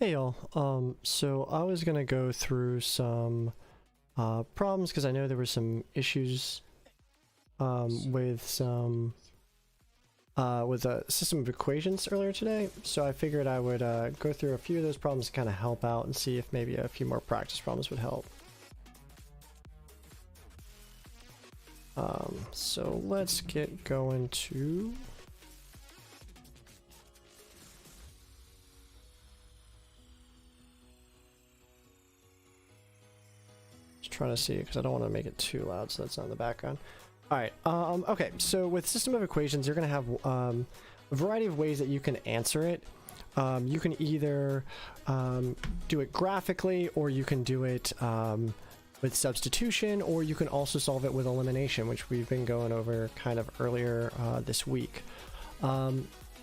Hey y'all, so I was gonna go through some problems because I know there were some issues with some with a system of equations earlier today, so I figured I would go through a few of those problems to kind of help out and see if maybe a few more practice problems would help. So let's get going to trying to see because I don't want to make it too loud so that's not in the background. All right, okay, so with system of equations you're going to have a variety of ways that you can answer it. You can either do it graphically, or you can do it with substitution, or you can also solve it with elimination, which we've been going over kind of earlier this week.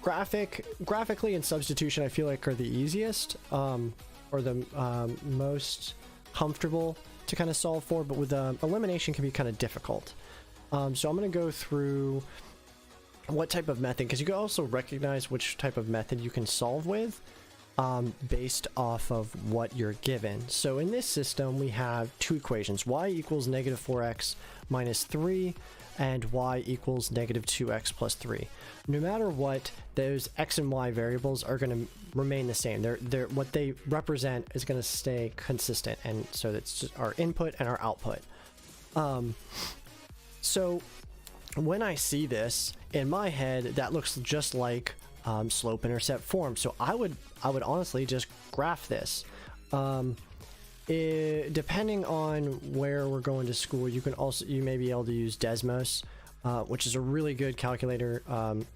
Graphically and substitution I feel like are the easiest, or the most comfortable to kind of solve for, but with elimination can be kind of difficult. So I'm going to go through what type of method, because you can also recognize which type of method you can solve with based off of what you're given. So in this system we have two equations, y equals negative 4x minus 3 and y equals negative 2x plus 3. No matter what, those x and y variables are going to remain the same. They're what they represent is going to stay consistent, and so that's just our input and our output. So when I see this in my head, that looks just like slope intercept form. So I would honestly just graph this. Depending on where we're going to school, you may be able to use Desmos, which is a really good calculator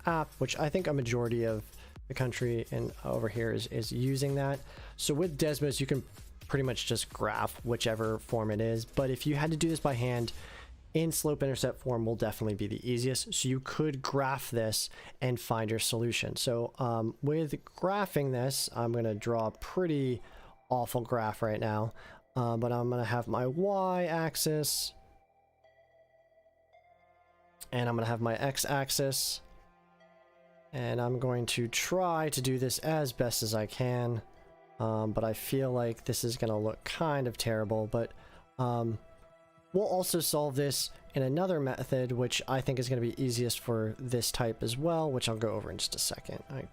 app, which I think a majority of the country and over here is using that. So with Desmos you can pretty much just graph whichever form it is, but if you had to do this by hand, in slope intercept form will definitely be the easiest. So you could graph this and find your solution. So with graphing this, I'm going to draw a pretty awful graph right now, but I'm going to have my y-axis and I'm going to have my x-axis, and I'm going to try to do this as best as I can, but I feel like this is going to look kind of terrible. But we'll also solve this in another method, which I think is going to be easiest for this type as well, which I'll go over in just a second. I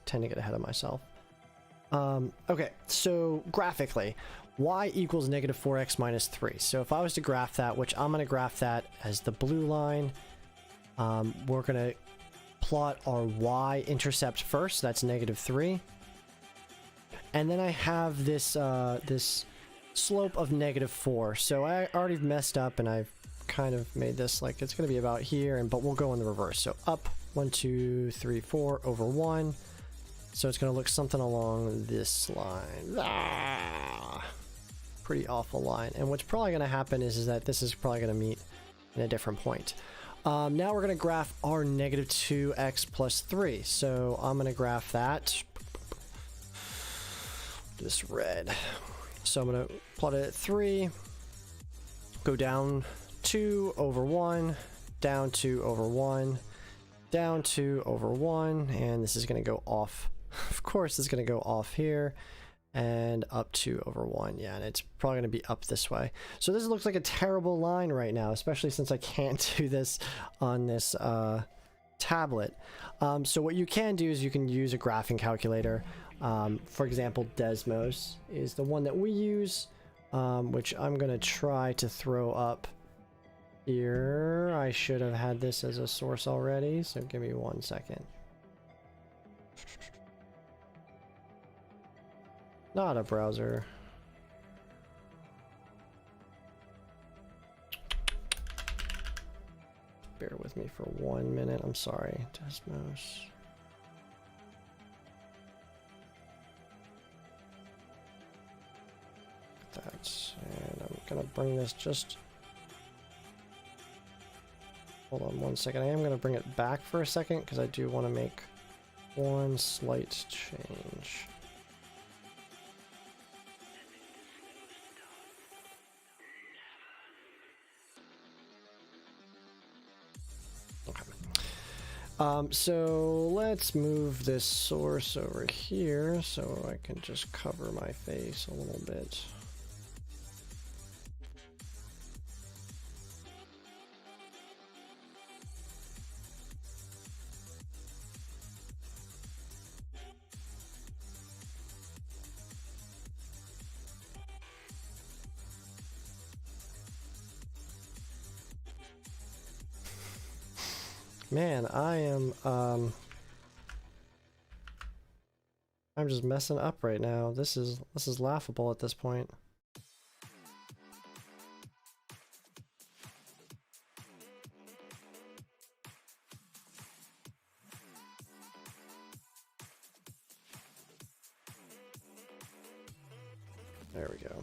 tend to get ahead of myself. Okay, so graphically, y equals negative 4x minus 3. So if I was to graph that, which I'm going to graph that as the blue line, we're going to plot our y-intercept first. That's negative 3. And then I have this this slope of negative 4. So I already messed up and I've kind of made this like it's going to be about here, but we'll go in the reverse. So up 1 2 3 4 over 1. So it's going to look something along this line. Pretty awful line. And what's probably going to happen is that this is probably going to meet in a different point. Now we're going to graph our negative 2x plus 3. So I'm going to graph that. This red. So I'm going to plot it at 3, go down 2 over 1, down 2 over 1, down 2 over 1, and this is going to go off. Of course, it's going to go off here, and up 2 over 1. Yeah, and it's probably going to be up this way. So this looks like a terrible line right now, especially since I can't do this on this tablet. So what you can do is you can use a graphing calculator. For example, Desmos is the one that we use, which I'm going to try to throw up here. I should have had this as a source already, so give me 1 second. Not a browser. Bear with me for 1 minute. I'm sorry, Desmos. And I'm gonna bring this just, hold on 1 second. I am gonna bring it back for a second because I do want to make one slight change. Okay. So let's move this source over here so I can just cover my face a little bit. Man, I'm just messing up right now. This is laughable at this point. There we go.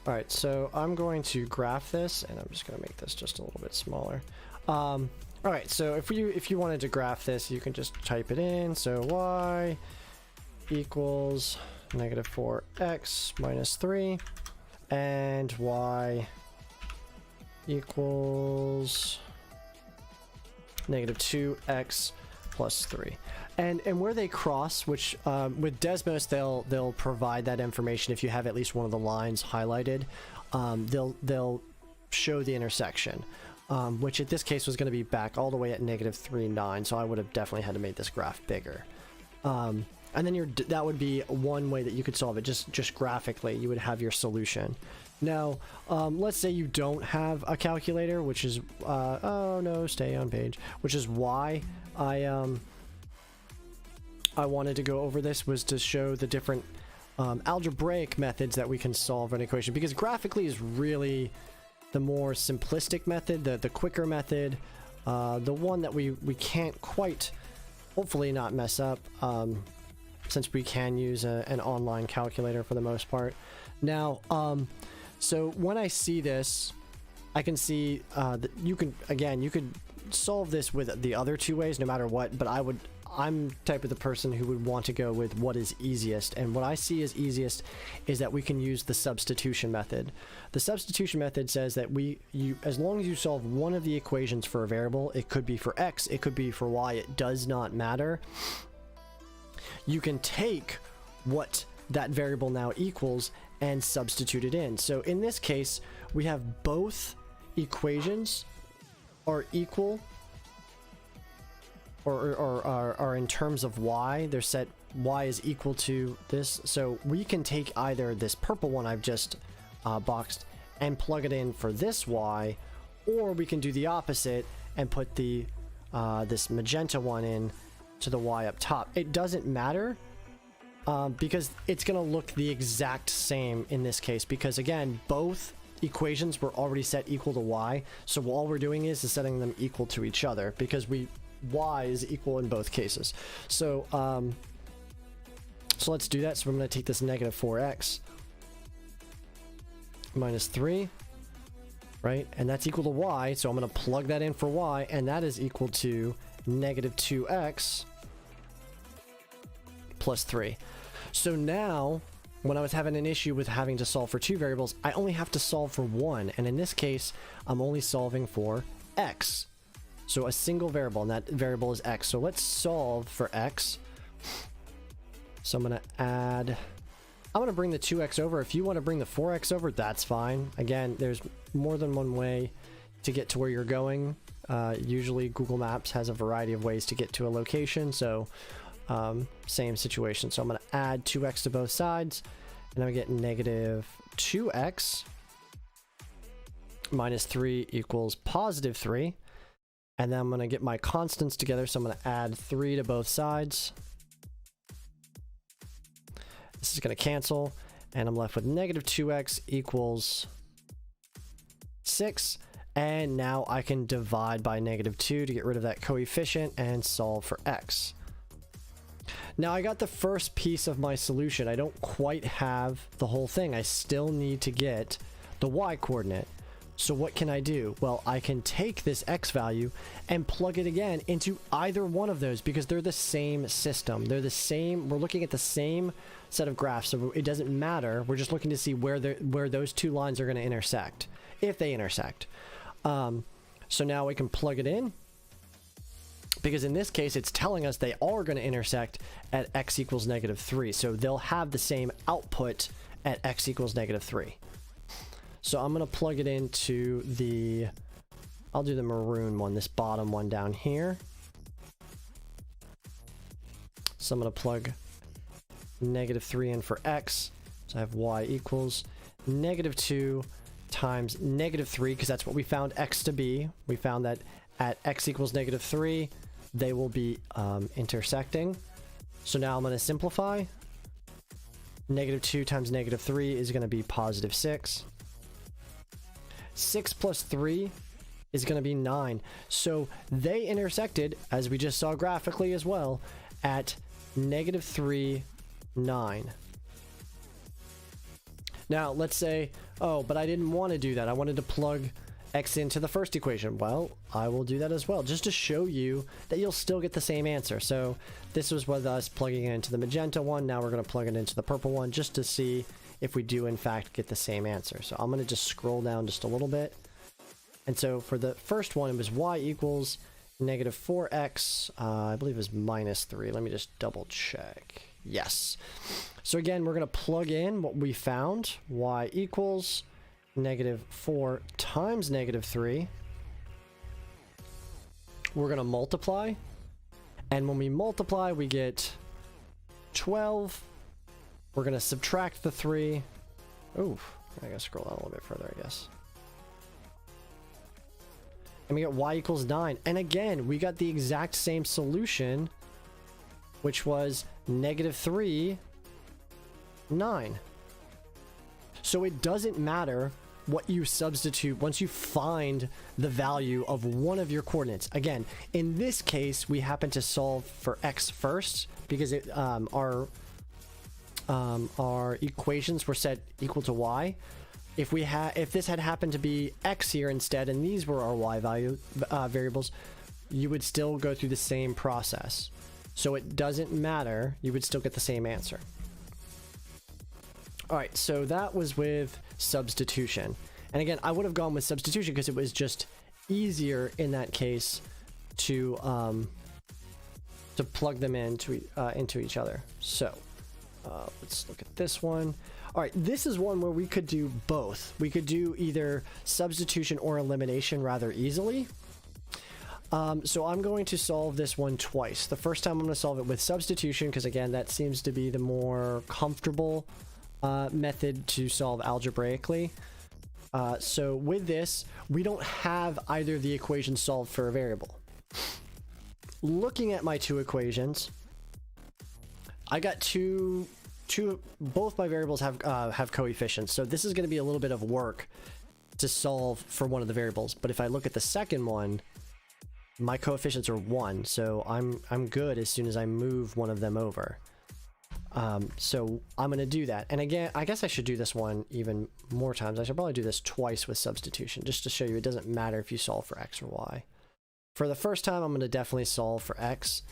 All right, so I'm going to graph this, and I'm just going to make this just a little bit smaller. All right, so if you wanted to graph this, you can just type it in. So y equals -4x minus 3, and y equals -2x plus 3. And where they cross, which with Desmos they'll provide that information if you have at least one of the lines highlighted. They'll show the intersection, which in this case was going to be back all the way at -3,9. So I would have definitely had to make this graph bigger. And then that would be one way that you could solve it. Just graphically, you would have your solution. Now, let's say you don't have a calculator, which is oh no, stay on page. Which is why I wanted to go over this, was to show the different algebraic methods that we can solve an equation, because graphically is really the more simplistic method, the quicker method, the one that we can't quite, hopefully not mess up, since we can use an online calculator for the most part. Now, so when I see this, I can see that you could solve this with the other two ways no matter what, but I'm the type of the person who would want to go with what is easiest, and what I see as easiest is that we can use the substitution method. The substitution method says that as long as you solve one of the equations for a variable, it could be for x, it could be for y, it does not matter. You can take what that variable now equals and substitute it in. So in this case, we have both equations are equal, or are in terms of y. They're set y is equal to this, so we can take either this purple one I've just boxed and plug it in for this y, or we can do the opposite and put the this magenta one in to the y up top. It doesn't matter, because it's going to look the exact same in this case, because again, both equations were already set equal to y, so all we're doing is setting them equal to each other, because y is equal in both cases. So so let's do that. So I'm going to take this -4x minus 3, right, and that's equal to y, so I'm going to plug that in for y, and that is equal to -2x plus 3. So now, when I was having an issue with having to solve for two variables, I only have to solve for one, and in this case, I'm only solving for x. So a single variable, and that variable is x. So let's solve for x. So I'm going to bring the 2x over. If you want to bring the 4x over, that's fine. Again, there's more than one way to get to where you're going. Usually Google Maps has a variety of ways to get to a location, so same situation. So I'm going to add 2x to both sides, and I get -2x minus 3 equals +3. And then I'm going to get my constants together, so I'm going to add 3 to both sides. This is going to cancel, and I'm left with -2x equals 6. And now I can divide by -2 to get rid of that coefficient and solve for x. Now I got the first piece of my solution. I don't quite have the whole thing. I still need to get the y coordinate. So what can I do? Well, I can take this x value and plug it again into either one of those, because they're the same system. They're the same. We're looking at the same set of graphs, so it doesn't matter. We're just looking to see where those two lines are going to intersect, if they intersect. So now we can plug it in. because in this case it's telling us they are going to intersect at x equals -3, so they'll have the same output at x equals -3. So I'm going to plug it into the, I'll do the maroon one, this bottom one down here. So I'm going to plug -3 in for x, so I have y equals -2 times -3, because that's what we found x to be. We found that at x equals -3, they will be intersecting. So now I'm going to simplify. -2 times -3 is going to be +6. 6 plus 3 is going to be 9. So they intersected, as we just saw graphically as well, at -3, 9. Now, let's say, oh, but I didn't want to do that. I wanted to plug x into the first equation. Well, I will do that as well, just to show you that you'll still get the same answer. So this was with us plugging it into the magenta one. Now we're going to plug it into the purple one, just to see if we do in fact get the same answer. So I'm going to just scroll down just a little bit. And so for the first one, it was y equals -4x. I believe it was -3. Let me just double check. Yes. So again, we're going to plug in what we found. Y equals -4 times -3. We're going to multiply. And when we multiply, we get 12. We're going to subtract the 3. Oh, I got to scroll down a little bit further, I guess. And we get y equals 9. And again, we got the exact same solution, which was -3, 9. So it doesn't matter what you substitute once you find the value of one of your coordinates. Again, in this case, we happen to solve for x first because our equations were set equal to y. If this had happened to be x here instead, and these were our y value variables, you would still go through the same process. So it doesn't matter, you would still get the same answer. All right, so that was with substitution. And again, I would have gone with substitution because it was just easier in that case to plug them into each other. So let's look at this one. All right, this is one where we could do both. We could do either substitution or elimination rather easily. So I'm going to solve this one twice. The first time I'm going to solve it with substitution because, again, that seems to be the more comfortable method to solve algebraically. So with this, we don't have either of the equations solved for a variable. Looking at my two equations, I got both my variables have coefficients, so this is going to be a little bit of work to solve for one of the variables. But if I look at the second one, my coefficients are 1, so I'm good as soon as I move one of them over. So I'm going to do that. And again, I guess I should do this one even more times. I should probably do this twice with substitution, just to show you it doesn't matter if you solve for x or y. For the first time, I'm going to definitely solve for x.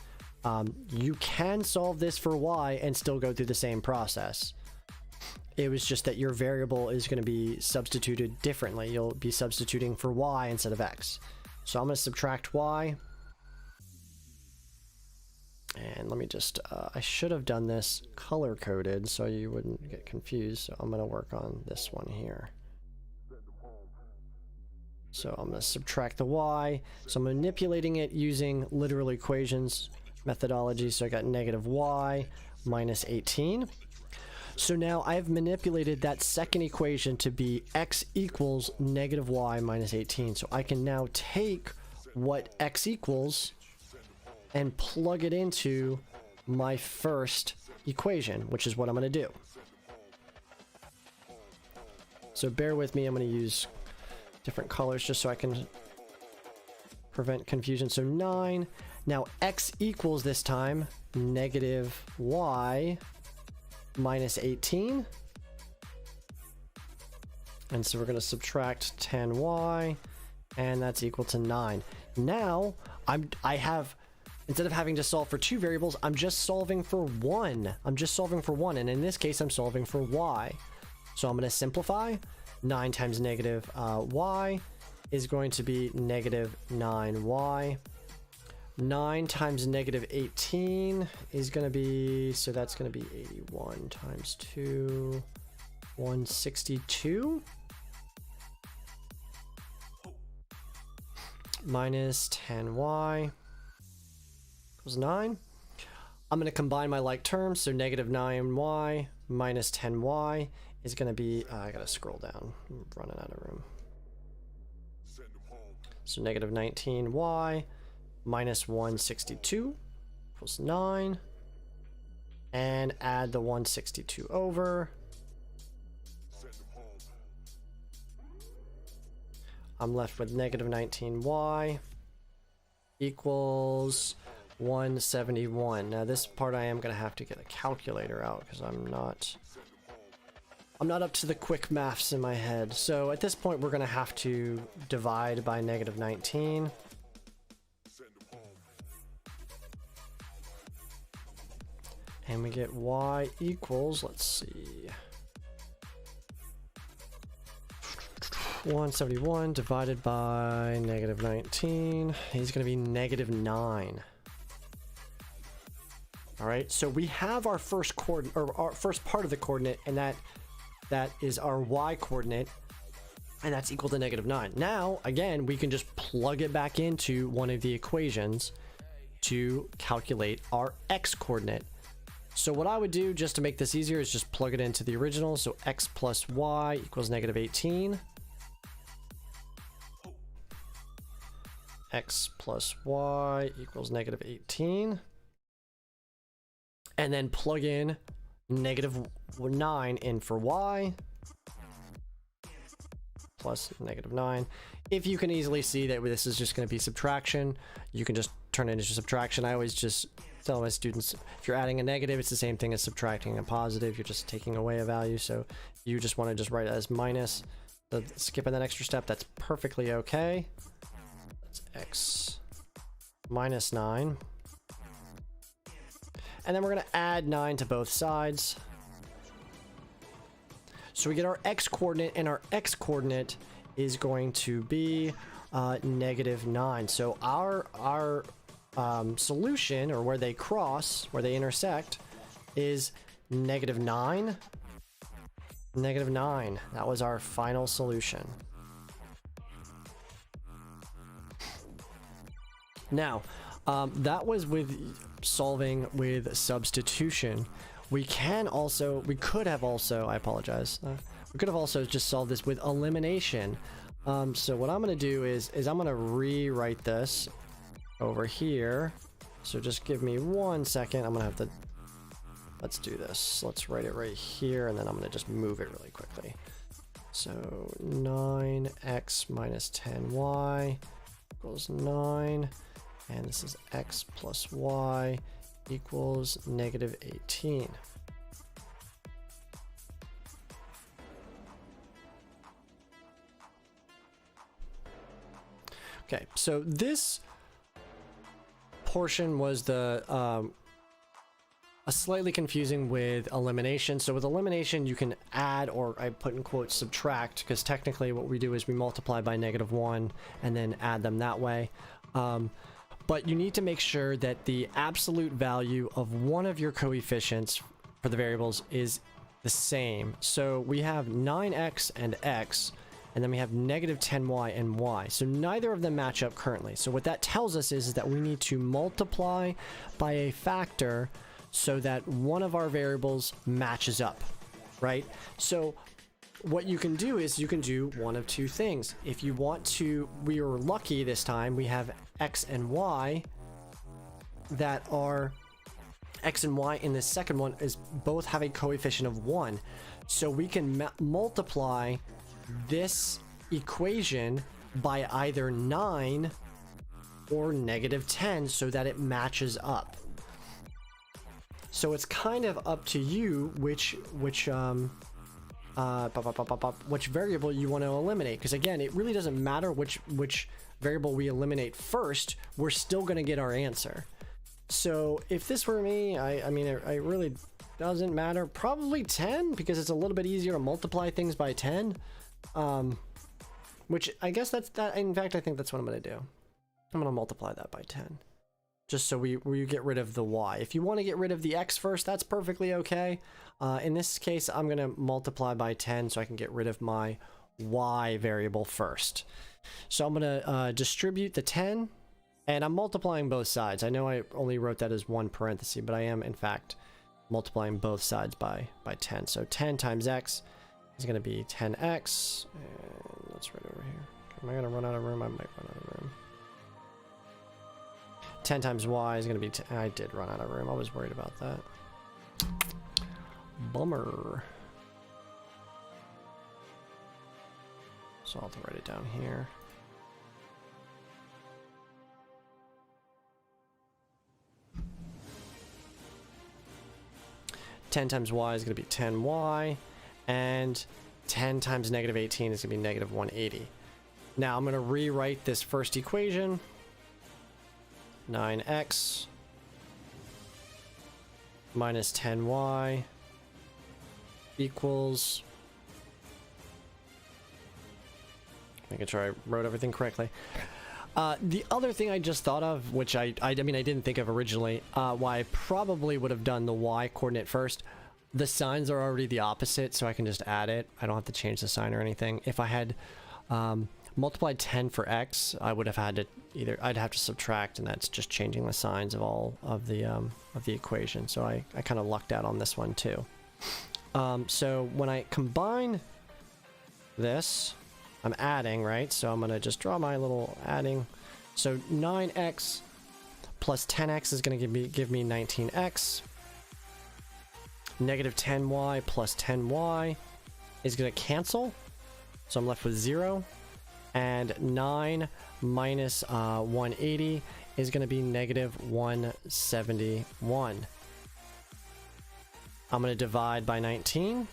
You can solve this for y and still go through the same process. It was just that your variable is going to be substituted differently. You'll be substituting for y instead of x. So I'm going to subtract y. And let me just, I should have done this color-coded so you wouldn't get confused. So I'm going to work on this one here. So I'm going to subtract the y. So I'm manipulating it using literal equations methodology. So I got -y minus 18. So now I've manipulated that second equation to be x equals -y minus 18. So I can now take what x equals and plug it into my first equation, which is what I'm going to do. So bear with me, I'm going to use different colors just so I can prevent confusion. So 9. Now x equals this time -y minus 18. And so we're going to subtract 10y, and that's equal to 9. Now I have, instead of having to solve for two variables, I'm just solving for one. I'm just solving for one, and in this case I'm solving for y. So I'm going to simplify. 9 times y is going to be -9y 9 times negative 18 is going to be, so that's going to be 81 times 2, 162. Minus 10y equals 9. I'm going to combine my like terms, so negative 9y minus 10y is going to be, I got to scroll down, I'm running out of room. So negative 19y minus 162 equals 9. And add the 162 over. I'm left with negative 19y equals 171. Now this part I am going to have to get a calculator out because I'm not up to the quick maths in my head. So at this point we're going to have to divide by negative 19. And we get y equals, let's see, 171 divided by negative 19 is going to be negative 9. All right, so we have our first coordinate, or our first part of the coordinate, and that is our y coordinate, and that's equal to negative 9. Now, again, we can just plug it back into one of the equations to calculate our x coordinate. So what I would do, just to make this easier, is just plug it into the original. So x plus y equals negative 18. X plus y equals negative 18. And then plug in negative 9 in for y. Plus negative 9. If you can easily see that this is just going to be subtraction, you can just turn it into subtraction. I always just tell my students, if you're adding a negative, it's the same thing as subtracting a positive. You're just taking away a value. So you just want to just write it as minus. Skipping that extra step, that's perfectly okay. That's x minus 9. And then we're going to add 9 to both sides. So we get our x coordinate, and our x coordinate is going to be negative 9. So our solution, or where they cross, where they intersect, is negative 9. Negative 9. That was our final solution. Now, that was with solving with substitution. We could have also, I apologize. We could have also just solved this with elimination. So what I'm going to do is I'm going to rewrite this over here. So just give me 1 second. I'm going to have to, let's do this. Let's write it right here, and then I'm going to just move it really quickly. So 9x minus 10y equals 9. And this is x plus y equals negative 18. Okay, so this portion was the a slightly confusing with elimination. So with elimination, you can add, or I put in quotes subtract, because technically what we do is we multiply by negative 1 and then add them that way. But you need to make sure that the absolute value of one of your coefficients for the variables is the same. So we have 9x and x, and then we have negative 10y and y. So neither of them match up currently. So what that tells us is that we need to multiply by a factor so that one of our variables matches up, right? So what you can do is you can do one of two things. If you want to, we were lucky this time, we have x and y that are, x and y in this second one is both have a coefficient of 1. So we can multiply this equation by either 9 or negative 10 so that it matches up. So it's kind of up to you which variable you want to eliminate, because again, it really doesn't matter which variable we eliminate first, we're still going to get our answer. So if this were me, I mean, it really doesn't matter. Probably 10, because it's a little bit easier to multiply things by 10. Which I guess that's that. In fact, I think that's what I'm going to do. I'm going to multiply that by 10. just so we get rid of the y. If you want to get rid of the x first, that's perfectly okay. In this case, I'm going to multiply by 10 so I can get rid of my y variable first. So I'm going to distribute the 10, and I'm multiplying both sides. I know I only wrote that as one parenthesis, but I am, in fact, multiplying both sides by 10. So 10 times x is going to be 10x, and that's right over here. Am I going to run out of room? I might run out of room. 10 times y is going to be 10. I did run out of room. I was worried about that. Bummer. So I'll have to write it down here. (10 times y is going to be 10y, and 10 times negative 18 is going to be negative 180. Now I'm going to rewrite this first equation. 9x minus 10y equals, making sure I wrote everything correctly. The other thing I just thought of, which I mean I didn't think of originally, why I probably would have done the y coordinate first. The signs are already the opposite, so I can just add it. I don't have to change the sign or anything. If I had multiplied 10 for x, I would have had to I'd have to subtract, and that's just changing the signs of all of the equation. So I kind of lucked out on this one too. So when I combine this, I'm adding, right? So I'm gonna just draw my little adding. So 9x plus 10x is gonna give me 19x. Negative 10y plus 10y is gonna cancel, so I'm left with 0. And 9 minus 180 is going to be negative 171. I'm going to divide by 19.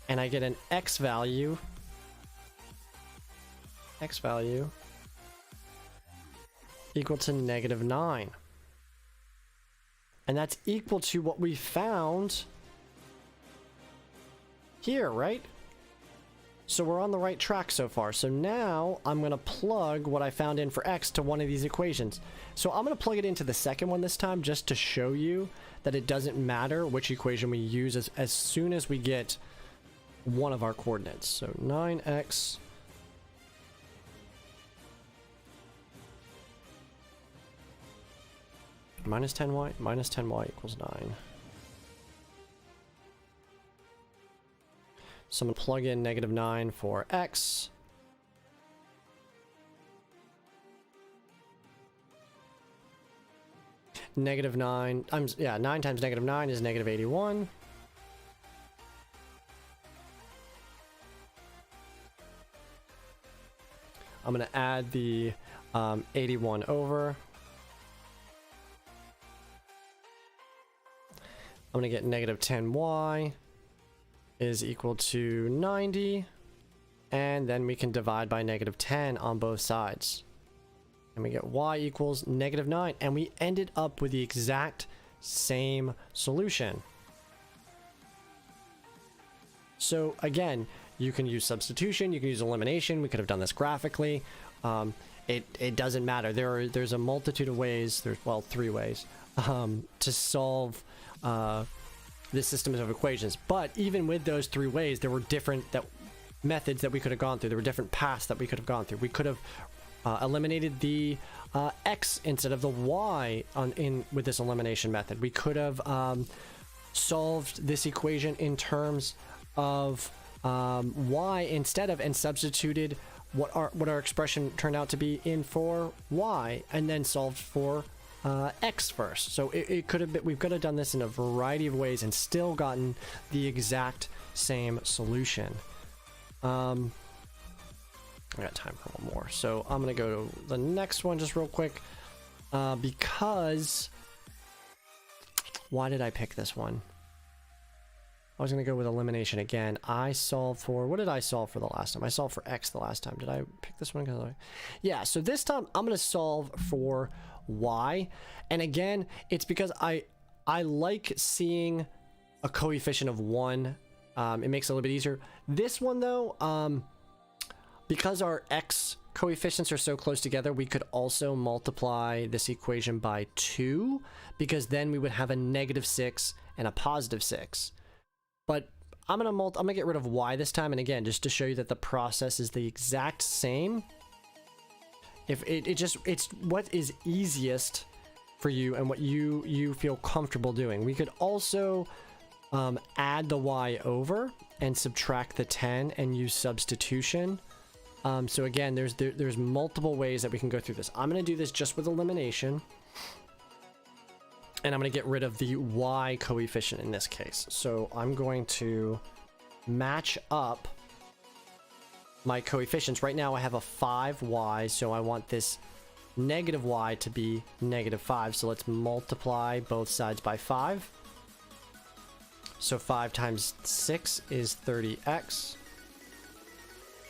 And I get an x value. X value equal to negative 9. And that's equal to what we found here, right? So we're on the right track so far. So now I'm going to plug what I found in for x to one of these equations. So I'm going to plug it into the second one this time, just to show you that it doesn't matter which equation we use as soon as we get one of our coordinates. So 9x minus 10y equals 9. So I'm going to plug in negative 9 for x. Negative 9, 9 times negative 9 is negative 81. I'm going to add the 81 over. I'm going to get negative 10y is equal to 90, and then we can divide by negative 10 on both sides, and we get y equals negative 9, and we ended up with the exact same solution. So again, you can use substitution, you can use elimination. We could have done this graphically. It doesn't matter. There's a multitude of ways. There's, well, 3 ways to solve this system of equations. But even with those 3 ways, there were different methods that we could have gone through. There were different paths that we could have gone through. We could have eliminated the x instead of the y with this elimination method. We could have solved this equation in terms of y instead of, and substituted what our expression turned out to be in for y, and then solved for x first. So it could have been, we could have done this in a variety of ways and still gotten the exact same solution. I got time for one more, so I'm gonna go to the next one just real quick, because why did I pick this one? I was gonna go with elimination again. I solved for, what did I solve for the last time? I solved for x the last time. Did I pick this one? Yeah, so this time I'm gonna solve for y, and again, it's because I like seeing a coefficient of 1. It makes it a little bit easier. This one though, because our x coefficients are so close together, we could also multiply this equation by 2, because then we would have a -6 and a +6. But I'm gonna get rid of y this time, and again, just to show you that the process is the exact same. If it's what is easiest for you and what you feel comfortable doing. We could also add the y over and subtract the 10 and use substitution. So again, there's multiple ways that we can go through this. I'm going to do this just with elimination. And I'm going to get rid of the y coefficient in this case. So I'm going to match up my coefficients. Right now I have a 5y, so I want this -y to be -5. So let's multiply both sides by 5. So 5 times 6 is 30x.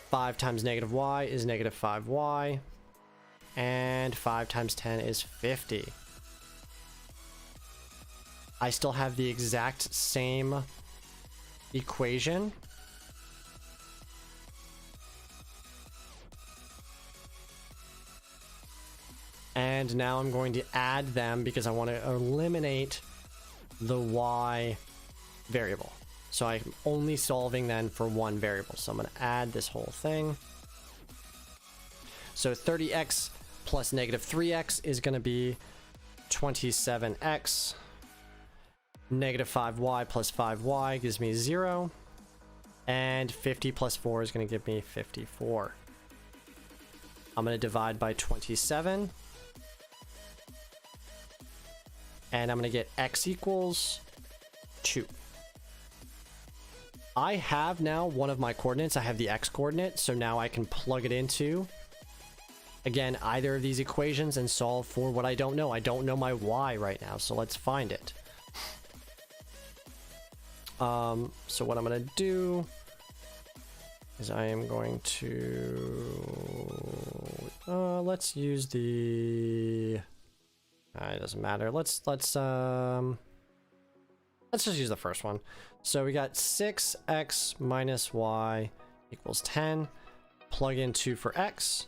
5 times -y is -5y. And 5 times 10 is 50. I still have the exact same equation. And now I'm going to add them because I want to eliminate the y variable. So I'm only solving then for one variable. So I'm going to add this whole thing. So 30x plus -3x is going to be 27x. -5y plus 5y gives me 0. And 50 plus 4 is going to give me 54. I'm going to divide by 27. And I'm going to get x equals 2. I have now one of my coordinates. I have the x coordinate, so now I can plug it into, again, either of these equations and solve for what I don't know. I don't know my y right now, so let's find it. So what I'm going to do is I am going to let's use the it doesn't matter. Let's just use the first one. So we got 6x minus y equals 10. Plug in 2 for x.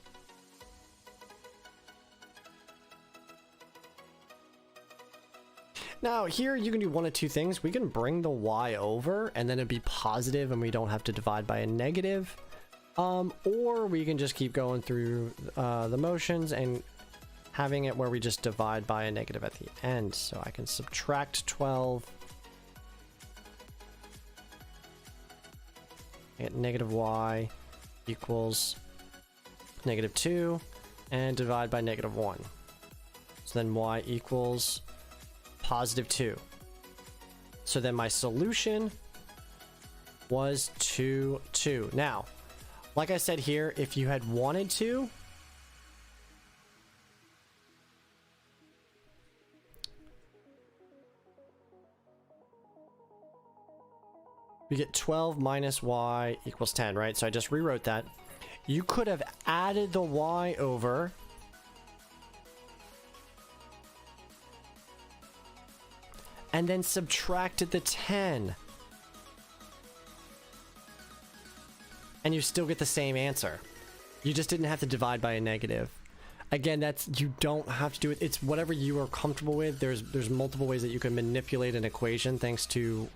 Now here you can do one of two things. We can bring the y over and then it'd be positive and we don't have to divide by a negative. Or we can just keep going through the motions and having it where we just divide by a negative at the end. So I can subtract 12. I get -y equals -2 and divide by -1. So then y equals +2. So then my solution was 2, 2. Now, like I said here, if you had wanted to, we get 12 minus y equals 10, right? So I just rewrote that. You could have added the y over and then subtracted the 10. And you still get the same answer. You just didn't have to divide by a negative. Again, you don't have to do it. It's whatever you are comfortable with. There's multiple ways that you can manipulate an equation thanks to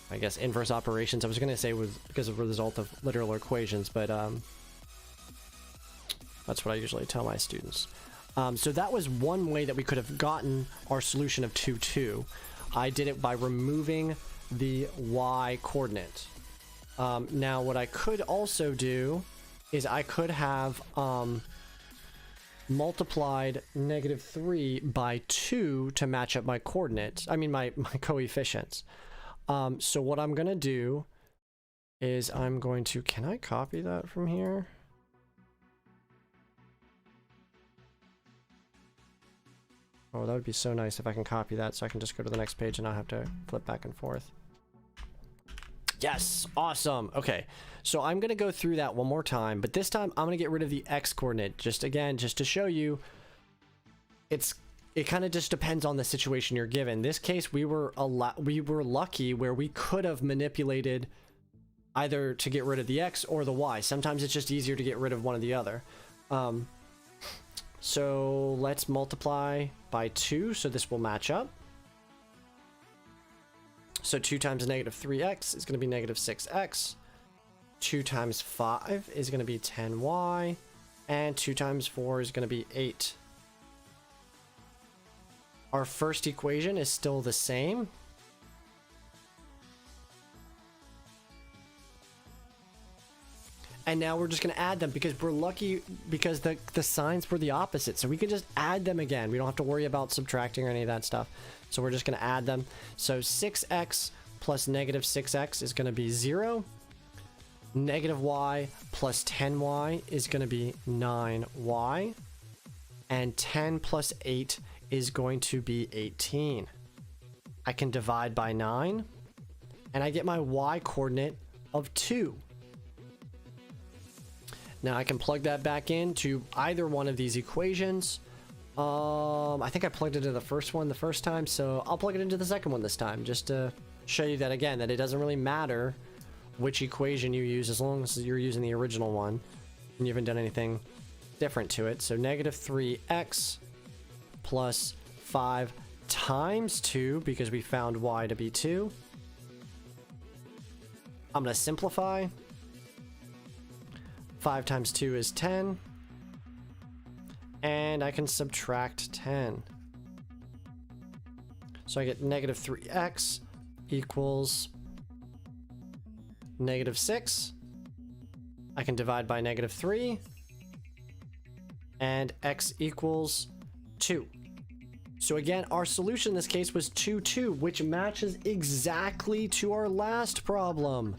I guess inverse operations. I was going to say was because of the result of literal equations, but that's what I usually tell my students. So that was one way that we could have gotten our solution of 2, 2. I did it by removing the y coordinate. Now what I could also do is I could have multiplied -3 by 2 to match up my coordinates. I mean my coefficients. So what I'm going to do is I'm going to, can I copy that from here? Oh, that would be so nice if I can copy that so I can just go to the next page and not have to flip back and forth. Yes, awesome. Okay, so I'm going to go through that one more time, but this time I'm going to get rid of the x coordinate. Just to show you, it kind of just depends on the situation you're given. In this case, we were lucky where we could have manipulated either to get rid of the x or the y. Sometimes it's just easier to get rid of one or the other. So let's multiply by 2, so this will match up. So 2 times negative 3x is going to be negative 6x. 2 times 5 is going to be 10y. And 2 times 4 is going to be 8. Our first equation is still the same. And now we're just going to add them because we're lucky because the signs were the opposite. So we can just add them again. We don't have to worry about subtracting or any of that stuff. So we're just going to add them. So 6x plus negative 6x is going to be 0. Negative y plus 10y is going to be 9y. And 10 plus 8 is going to be 18. I can divide by 9. And I get my y coordinate of 2. Now I can plug that back into either one of these equations. I think I plugged it into the first one the first time, so I'll plug it into the second one this time, just to show you that again, that it doesn't really matter which equation you use as long as you're using the original one and you haven't done anything different to it. So negative 3x plus 5 times 2, because we found y to be 2. I'm going to simplify. 5 times 2 is 10. And I can subtract 10. So I get negative 3x equals negative 6. I can divide by negative 3. And x equals 2. So again, our solution in this case was 2, 2, which matches exactly to our last problem.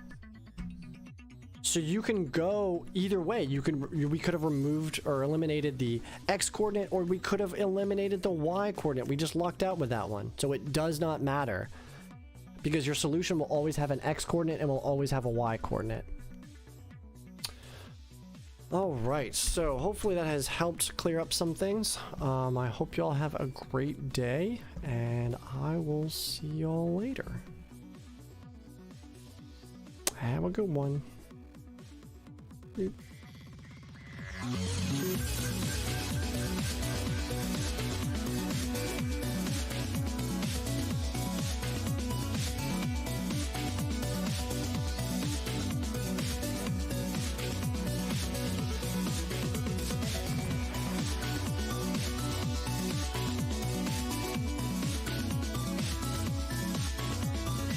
So you can go either way. We could have removed or eliminated the x coordinate, or we could have eliminated the y coordinate. We just lucked out with that one. So it does not matter, because your solution will always have an x coordinate and will always have a y coordinate. All right, so hopefully that has helped clear up some things. I hope you all have a great day, and I will see y'all later. Have a good one. Beep.